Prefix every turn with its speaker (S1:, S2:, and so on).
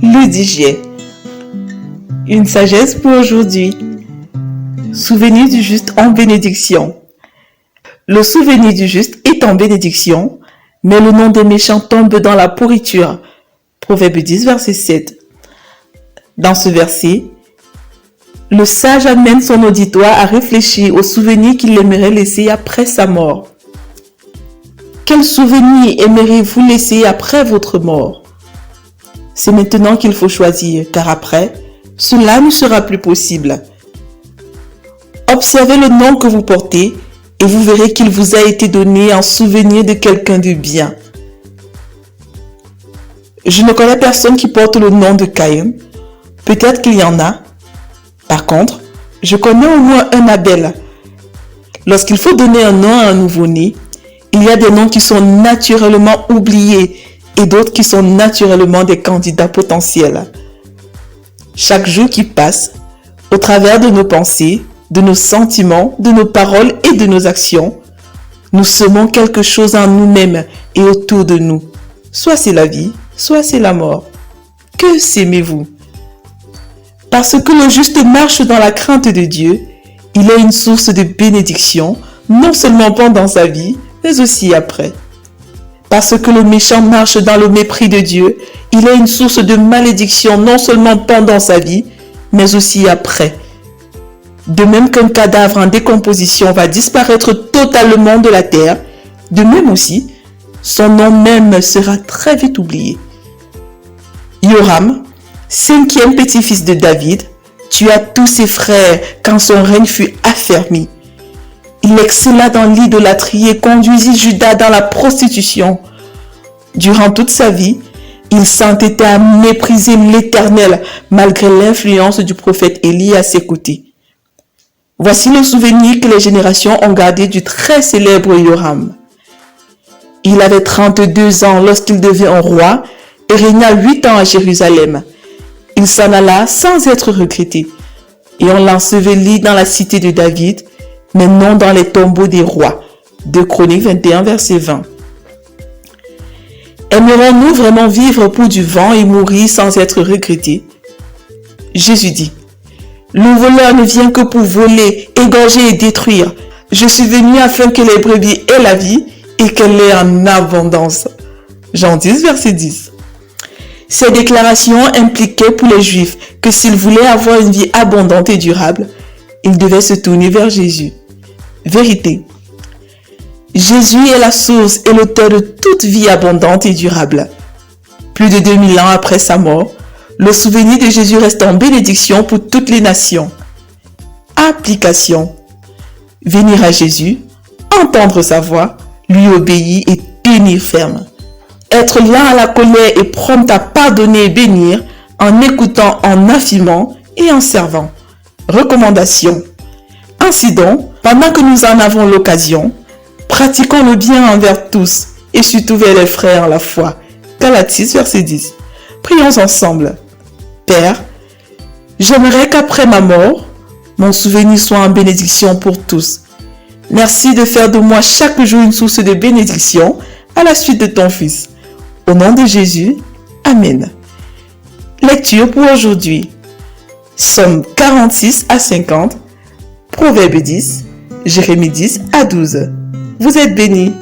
S1: Le digé. Une sagesse pour aujourd'hui. Souvenir du juste en bénédiction. Le souvenir du juste est en bénédiction, mais le nom des méchants tombe dans la pourriture. Proverbe 10, verset 7. Dans ce verset, le sage amène son auditoire à réfléchir aux souvenirs qu'il aimerait laisser après sa mort. Quel souvenir aimeriez-vous laisser après votre mort? C'est maintenant qu'il faut choisir, car après, cela ne sera plus possible. Observez le nom que vous portez et vous verrez qu'il vous a été donné en souvenir de quelqu'un de bien. Je ne connais personne qui porte le nom de Caïn. Peut-être qu'il y en a. Par contre, je connais au moins un Abel. Lorsqu'il faut donner un nom à un nouveau-né, il y a des noms qui sont naturellement oubliés et d'autres qui sont naturellement des candidats potentiels. Chaque jour qui passe, au travers de nos pensées, de nos sentiments, de nos paroles et de nos actions, nous semons quelque chose en nous-mêmes et autour de nous. Soit c'est la vie, soit c'est la mort. Que s'aimez-vous? Parce que le juste marche dans la crainte de Dieu, il est une source de bénédiction, non seulement pendant sa vie, mais aussi après. Parce que le méchant marche dans le mépris de Dieu, il est une source de malédiction, non seulement pendant sa vie, mais aussi après. De même qu'un cadavre en décomposition va disparaître totalement de la terre, de même aussi, son nom même sera très vite oublié. Yoram, 5e petit-fils de David, tua tous ses frères quand son règne fut affermi. Il excella dans l'idolâtrie et conduisit Juda dans la prostitution. Durant toute sa vie, il s'entêtait à mépriser l'Éternel malgré l'influence du prophète Élie à ses côtés. Voici le souvenir que les générations ont gardé du très célèbre Yoram. Il avait 32 ans lorsqu'il devint roi et régna 8 ans à Jérusalem. Il s'en alla sans être regretté et on l'ensevelit dans la cité de David, mais non dans les tombeaux des rois. 2 Chroniques 21, verset 20. Aimerons-nous vraiment vivre pour du vent et mourir sans être regrettés? Jésus dit: le voleur ne vient que pour voler, égorger et détruire. Je suis venu afin que les brebis aient la vie et qu'elle l'ait en abondance. Jean 10, verset 10. Ces déclarations impliquaient pour les Juifs que s'ils voulaient avoir une vie abondante et durable, ils devaient se tourner vers Jésus. Vérité. Jésus est la source et l'auteur de toute vie abondante et durable. Plus de 2000 ans après sa mort, le souvenir de Jésus reste en bénédiction pour toutes les nations. Application. Venir à Jésus, entendre sa voix, lui obéir et tenir ferme. Être lent à la colère et prompt à pardonner et bénir en écoutant, en affirmant et en servant. Recommandation. Ainsi donc, pendant que nous en avons l'occasion, pratiquons le bien envers tous et surtout vers les frères en la foi. Galates 6, verset 10. Prions ensemble. Père, j'aimerais qu'après ma mort, mon souvenir soit en bénédiction pour tous. Merci de faire de moi chaque jour une source de bénédiction à la suite de ton Fils. Au nom de Jésus, Amen. Lecture pour aujourd'hui. Psaume 46 à 50, Proverbe 10, Jérémie 10 à 12. Vous êtes bénis.